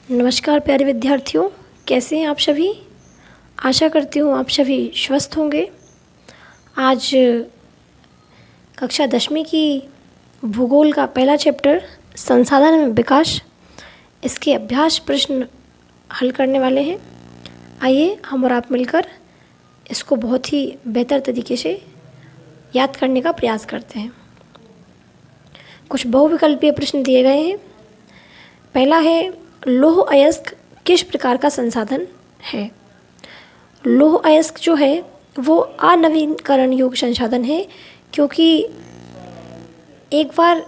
नमस्कार प्यारे विद्यार्थियों, कैसे हैं आप सभी। आशा करती हूँ आप सभी स्वस्थ होंगे। आज कक्षा 10वीं की भूगोल का पहला चैप्टर संसाधन में विकास, इसके अभ्यास प्रश्न हल करने वाले हैं। आइए हम और आप मिलकर इसको बहुत ही बेहतर तरीके से याद करने का प्रयास करते हैं। कुछ बहुविकल्पीय प्रश्न दिए गए हैं। पहला है, लौह अयस्क किस प्रकार का संसाधन है। लौह अयस्क जो है वो अनवीनीकरण योग्य संसाधन है, क्योंकि एक बार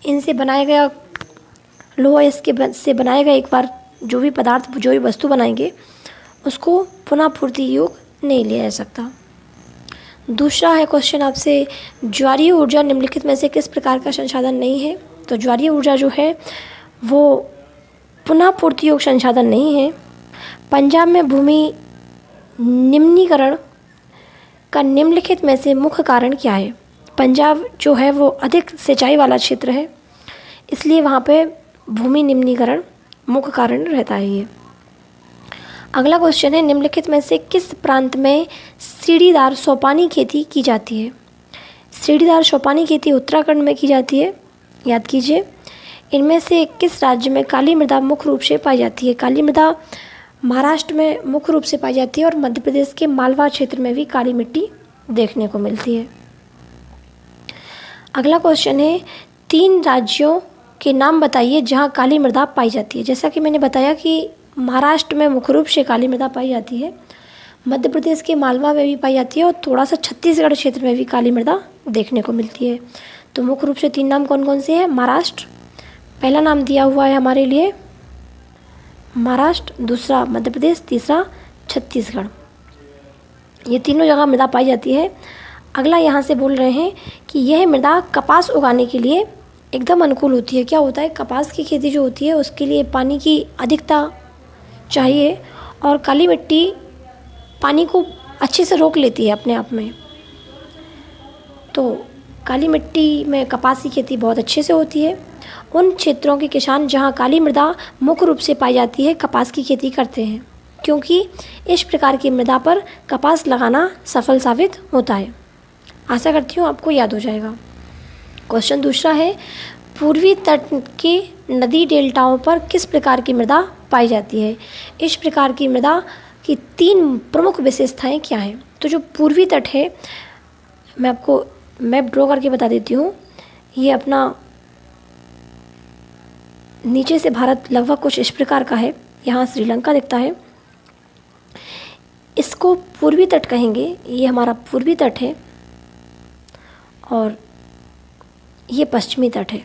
इनसे बनाया गया लौह अयस्क से बनाया गया एक बार जो भी पदार्थ, जो भी वस्तु बनाएंगे, उसको पुनः पूर्ति योग्य नहीं लिया जा सकता। दूसरा है क्वेश्चन आपसे, ज्वारीय ऊर्जा निम्नलिखित में से किस प्रकार का संसाधन नहीं है। तो ज्वारीय ऊर्जा जो है वो पुनः पूर्ति योग्य संसाधन नहीं है। पंजाब में भूमि निम्नीकरण का निम्नलिखित में से मुख्य कारण क्या है। पंजाब जो है वो अधिक सिंचाई वाला क्षेत्र है, इसलिए वहाँ पे भूमि निम्नीकरण मुख्य कारण रहता है ये। अगला क्वेश्चन है, निम्नलिखित में से किस प्रांत में सीढ़ीदार सोपानी खेती की जाती है। सीढ़ीदार सोपानी खेती उत्तराखंड में की जाती है, याद कीजिए। इनमें से किस राज्य में काली मृदा मुख्य रूप से पाई जाती है। काली मृदा महाराष्ट्र में मुख्य रूप से पाई जाती है और मध्य प्रदेश के मालवा क्षेत्र में भी काली मिट्टी देखने को मिलती है। अगला क्वेश्चन है, 3 राज्यों के नाम बताइए जहां काली मृदा पाई जाती है। जैसा कि मैंने बताया कि महाराष्ट्र में मुख्य रूप से काली मृदा पाई जाती है, मध्य प्रदेश के मालवा में भी पाई जाती है और थोड़ा सा छत्तीसगढ़ क्षेत्र में भी काली मृदा देखने को मिलती है। तो मुख्य रूप से 3 नाम कौन कौन से हैं। महाराष्ट्र पहला नाम दिया हुआ है हमारे लिए, महाराष्ट्र, दूसरा मध्य प्रदेश, तीसरा छत्तीसगढ़। ये तीनों जगह मृदा पाई जाती है। अगला यहाँ से बोल रहे हैं कि यह मृदा कपास उगाने के लिए एकदम अनुकूल होती है। क्या होता है, कपास की खेती जो होती है उसके लिए पानी की अधिकता चाहिए और काली मिट्टी पानी को अच्छे से रोक लेती है अपने आप में। तो काली मिट्टी में कपास की खेती बहुत अच्छे से होती है। उन क्षेत्रों के किसान जहां काली मृदा मुख्य रूप से पाई जाती है कपास की खेती करते हैं, क्योंकि इस प्रकार की मृदा पर कपास लगाना सफल साबित होता है। आशा करती हूँ आपको याद हो जाएगा। क्वेश्चन दूसरा है, पूर्वी तट के नदी डेल्टाओं पर किस प्रकार की मृदा पाई जाती है। इस प्रकार की मृदा की 3 प्रमुख विशेषताएं क्या हैं। तो जो पूर्वी तट है, मैं आपको मैप ड्रॉ करके बता देती हूँ। ये अपना नीचे से भारत लगभग कुछ इस प्रकार का है। यहाँ श्रीलंका दिखता है, इसको पूर्वी तट कहेंगे। ये हमारा पूर्वी तट है और ये पश्चिमी तट है।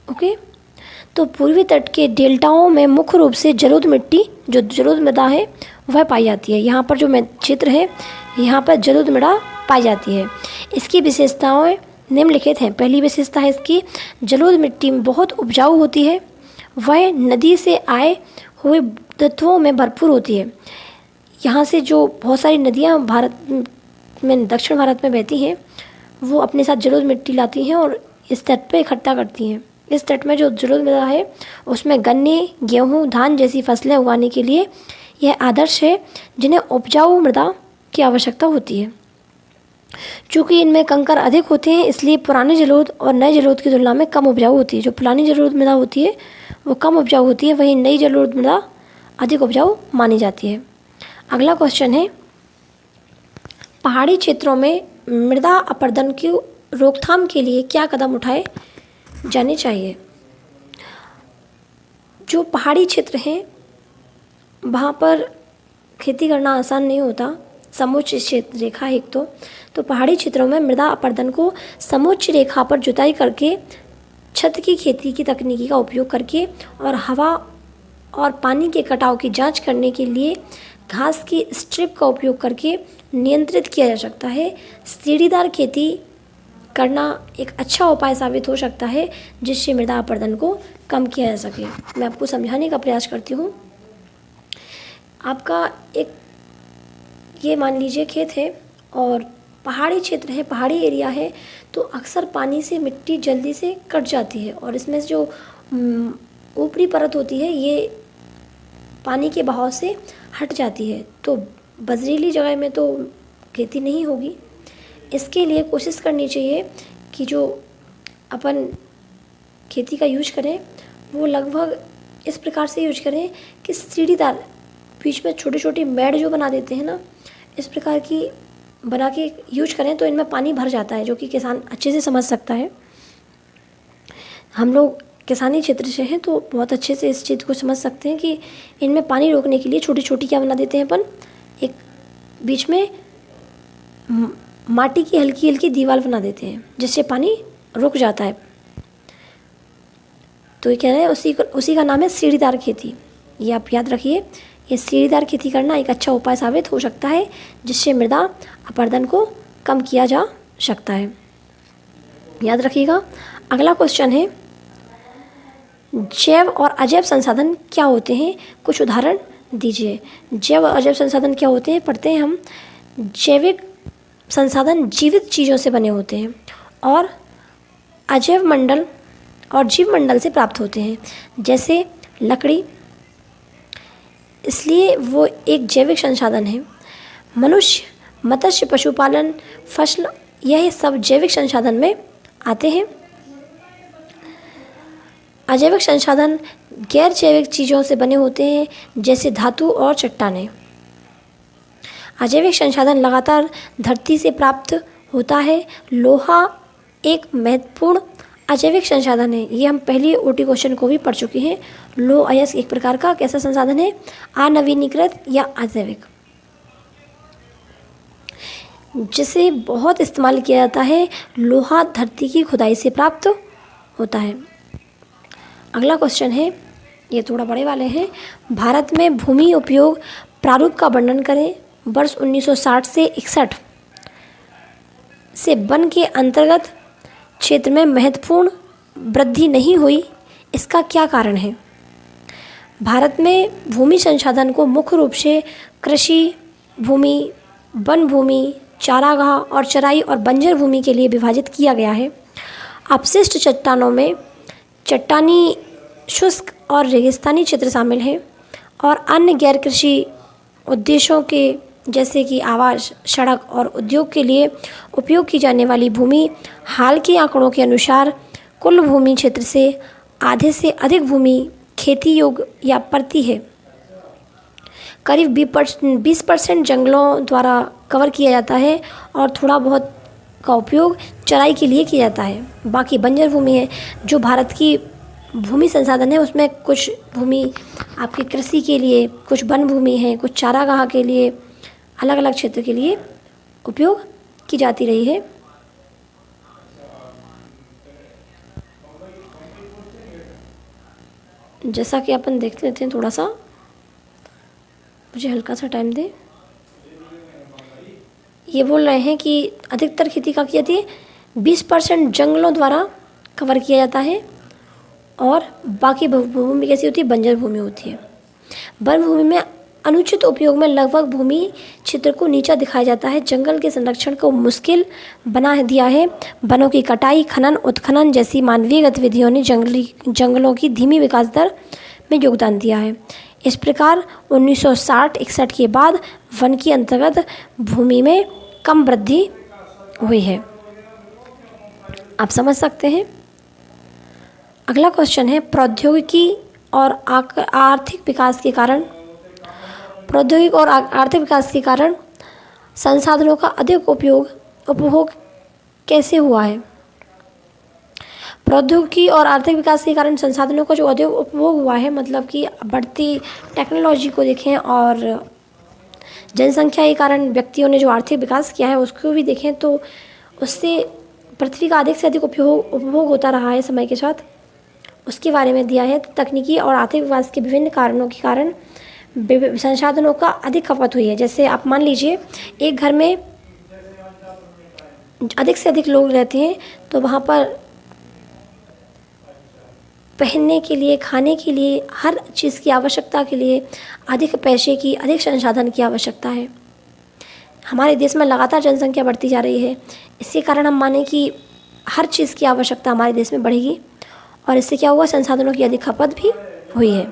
ओके, तो पूर्वी तट के डेल्टाओं में मुख्य रूप से जलोढ़ मिट्टी, जो जलोढ़ मृदा है, वह पाई जाती है। यहाँ पर जो क्षेत्र है, यहाँ पर जलोढ़ मृदा पाई जाती है। इसकी विशेषताएं निम्नलिखित हैं। पहली विशेषता है इसकी, जलोढ़ मिट्टी में बहुत उपजाऊ होती है, वह नदी से आए हुए तत्वों में भरपूर होती है। यहाँ से जो बहुत सारी नदियाँ भारत में, दक्षिण भारत में बहती हैं, वो अपने साथ जलोढ़ मिट्टी लाती हैं और इस तट पे इकट्ठा करती हैं। इस तट में जो जलोढ़ मृदा है उसमें गन्ने, गेहूँ, धान जैसी फसलें उगाने के लिए यह आदर्श है, जिन्हें उपजाऊ मृदा की आवश्यकता होती है। चूँकि इनमें कंकर अधिक होते हैं, इसलिए पुराने जलोढ़ और नए जलोढ़ की तुलना में कम उपजाऊ होती है। जो पुरानी जलोढ़ मृदा होती है वो कम उपजाऊ होती है, वहीं नई जलोढ़ मृदा अधिक उपजाऊ मानी जाती है। अगला क्वेश्चन है, पहाड़ी क्षेत्रों में मृदा अपरदन की रोकथाम के लिए क्या कदम उठाए जाने चाहिए। जो पहाड़ी क्षेत्र हैं वहाँ पर खेती करना आसान नहीं होता। समोच्च क्षेत्र रेखा है एक तो पहाड़ी क्षेत्रों में मृदा अपरदन को समोच्च रेखा पर जुताई करके, छत की खेती की तकनीकी का उपयोग करके और हवा और पानी के कटाव की जांच करने के लिए घास की स्ट्रिप का उपयोग करके नियंत्रित किया जा सकता है। सीढ़ीदार खेती करना एक अच्छा उपाय साबित हो सकता है, जिससे मृदा अपरदन को कम किया जा सके। मैं आपको समझाने का प्रयास करती हूँ। आपका एक ये मान लीजिए खेत है और पहाड़ी क्षेत्र है, पहाड़ी एरिया है, तो अक्सर पानी से मिट्टी जल्दी से कट जाती है और इसमें जो ऊपरी परत होती है ये पानी के बहाव से हट जाती है, तो बजरीली जगह में तो खेती नहीं होगी। इसके लिए कोशिश करनी चाहिए कि जो अपन खेती का यूज करें वो लगभग इस प्रकार से यूज करें कि सीढ़ीदार, बीच में छोटी छोटी मेड़ जो बना देते हैं ना, इस प्रकार की बना के यूज करें तो इनमें पानी भर जाता है, जो कि किसान अच्छे से समझ सकता है। हम लोग किसानी क्षेत्र से हैं तो बहुत अच्छे से इस चीज़ को समझ सकते हैं कि इनमें पानी रोकने के लिए छोटी छोटी क्या बना देते हैं अपन, एक बीच में माटी की हल्की हल्की दीवार बना देते हैं जिससे पानी रुक जाता है। तो ये कह रहे हैं उसी का नाम है सीढ़ीदार खेती। ये आप याद रखिए, ये सीढ़ीदार खेती करना एक अच्छा उपाय साबित हो सकता है जिससे मृदा अपरदन को कम किया जा सकता है। याद रखिएगा। अगला क्वेश्चन है, जैव और अजैव संसाधन क्या होते हैं, कुछ उदाहरण दीजिए। जैव और अजैव संसाधन क्या होते हैं, पढ़ते हैं हम। जैविक संसाधन जीवित चीज़ों से बने होते हैं और अजैव मंडल और जीव मंडल से प्राप्त होते हैं, जैसे लकड़ी, इसलिए वो एक जैविक संसाधन है। मनुष्य, मत्स्य, पशुपालन, फसल, यह सब जैविक संसाधन में आते हैं। अजैविक संसाधन गैर जैविक चीज़ों से बने होते हैं, जैसे धातु और चट्टानें। अजैविक संसाधन लगातार धरती से प्राप्त होता है। लोहा एक महत्वपूर्ण अजैविक संसाधन है। ये हम पहले ओटी क्वेश्चन को भी पढ़ चुके हैं। लौह अयस्क एक प्रकार का कैसा संसाधन है, अनवीनीकृत या अजैविक, जिसे बहुत इस्तेमाल किया जाता है। लोहा धरती की खुदाई से प्राप्त होता है। अगला क्वेश्चन है, ये थोड़ा बड़े वाले हैं। भारत में भूमि उपयोग प्रारूप का वर्णन करें। वर्ष 1960 से 61 से वन के अंतर्गत क्षेत्र में महत्वपूर्ण वृद्धि नहीं हुई, इसका क्या कारण है। भारत में भूमि संसाधन को मुख्य रूप से कृषि भूमि, वन भूमि, चारागाह और चराई और बंजर भूमि के लिए विभाजित किया गया है। अपशिष्ट चट्टानों में चट्टानी, शुष्क और रेगिस्तानी क्षेत्र शामिल हैं और अन्य गैर कृषि उद्देश्यों के जैसे कि आवास, सड़क और उद्योग के लिए उपयोग की जाने वाली भूमि हाल के आंकड़ों के अनुसार कुल भूमि क्षेत्र से आधे से अधिक भूमि खेती योग्य या परती है। करीब 20% जंगलों द्वारा कवर किया जाता है और थोड़ा बहुत का उपयोग चराई के लिए किया जाता है। बाकी बंजर भूमि है। जो भारत की भूमि संसाधन है उसमें कुछ भूमि आपकी कृषि के लिए, कुछ वन भूमि है, कुछ चारागाह के लिए, अलग अलग क्षेत्र के लिए उपयोग की जाती रही है। जैसा कि अपन देख लेते हैं, थोड़ा सा मुझे हल्का सा टाइम दे। ये बोल रहे हैं कि अधिकतर खेती का की जाती है, 20% जंगलों द्वारा कवर किया जाता है और बाकी भूमि कैसी होती है, बंजर भूमि होती है। वन भूमि में अनुचित उपयोग में लगभग भूमि क्षेत्र को नीचा दिखाया जाता है। जंगल के संरक्षण को मुश्किल बना दिया है। वनों की कटाई, खनन, उत्खनन जैसी मानवीय गतिविधियों ने जंगलों की धीमी विकास दर में योगदान दिया है। इस प्रकार 1960-61 के बाद वन की अंतर्गत भूमि में कम वृद्धि हुई है। आप समझ सकते हैं। अगला क्वेश्चन है, प्रौद्योगिकी और आर्थिक विकास के कारण, प्रौद्योगिक और आर्थिक विकास के कारण संसाधनों का अधिक उपभोग कैसे हुआ है। प्रौद्योगिकी और आर्थिक विकास के कारण संसाधनों का जो अधिक उपभोग हुआ है, मतलब कि बढ़ती टेक्नोलॉजी को देखें और जनसंख्या के कारण व्यक्तियों ने जो आर्थिक विकास किया है उसको भी देखें तो उससे पृथ्वी का अधिक से अधिक उपभोग होता रहा है समय के साथ। उसके बारे में दिया है। तकनीकी और आर्थिक विकास के विभिन्न कारणों के कारण संसाधनों का अधिक खपत हुई है। जैसे आप मान लीजिए एक घर में अधिक से अधिक लोग रहते हैं तो वहाँ पर पहनने के लिए, खाने के लिए, हर चीज़ की आवश्यकता के लिए अधिक पैसे की, अधिक संसाधन की आवश्यकता है। हमारे देश में लगातार जनसंख्या बढ़ती जा रही है। इसके कारण हम माने कि हर चीज़ की आवश्यकता हमारे देश में बढ़ेगी और इससे क्या हुआ, संसाधनों की अधिक खपत भी हुई है।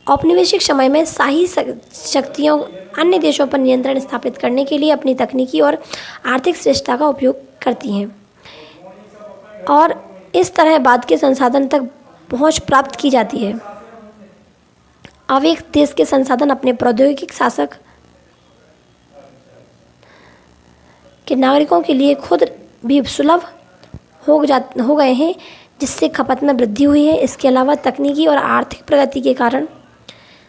औपनिवेशिक समय में शाही शक्तियों अन्य देशों पर नियंत्रण स्थापित करने के लिए अपनी तकनीकी और आर्थिक श्रेष्ठता का उपयोग करती हैं और इस तरह बाद के संसाधन तक पहुंच प्राप्त की जाती है। अब एक देश के संसाधन अपने प्रौद्योगिक शासक के नागरिकों के लिए खुद भी सुलभ हो गए हैं, जिससे खपत में वृद्धि हुई है। इसके अलावा तकनीकी और आर्थिक प्रगति के कारण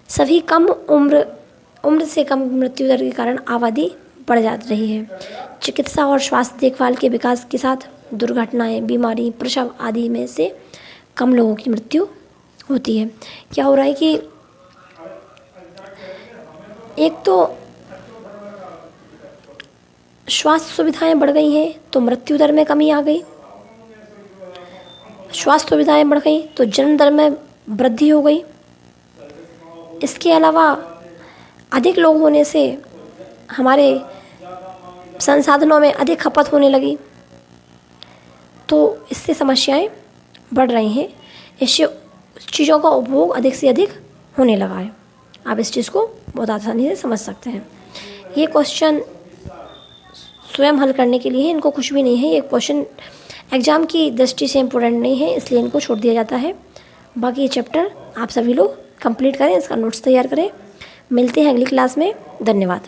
सभी कम उम्र से कम मृत्यु दर के कारण आबादी बढ़ जा रही है। चिकित्सा और स्वास्थ्य देखभाल के विकास के साथ दुर्घटनाएं, बीमारी, प्रसव आदि में से कम लोगों की मृत्यु होती है। क्या हो रहा है कि एक तो स्वास्थ्य सुविधाएं बढ़ गई हैं तो मृत्यु दर में कमी आ गई, स्वास्थ्य सुविधाएं बढ़ गई तो जन्म दर में वृद्धि हो गई। इसके अलावा अधिक लोग होने से हमारे संसाधनों में अधिक खपत होने लगी, तो इससे समस्याएं बढ़ रही हैं। इससे चीज़ों का उपभोग अधिक से अधिक होने लगा है। आप इस चीज़ को बहुत आसानी से समझ सकते हैं। ये क्वेश्चन स्वयं हल करने के लिए है, इनको कुछ भी नहीं है। ये क्वेश्चन एग्ज़ाम की दृष्टि से इम्पोर्टेंट नहीं है, इसलिए इनको छोड़ दिया जाता है। बाकी ये चैप्टर आप सभी लोग कंप्लीट करें, इसका नोट्स तैयार करें। मिलते हैं अगली क्लास में। धन्यवाद।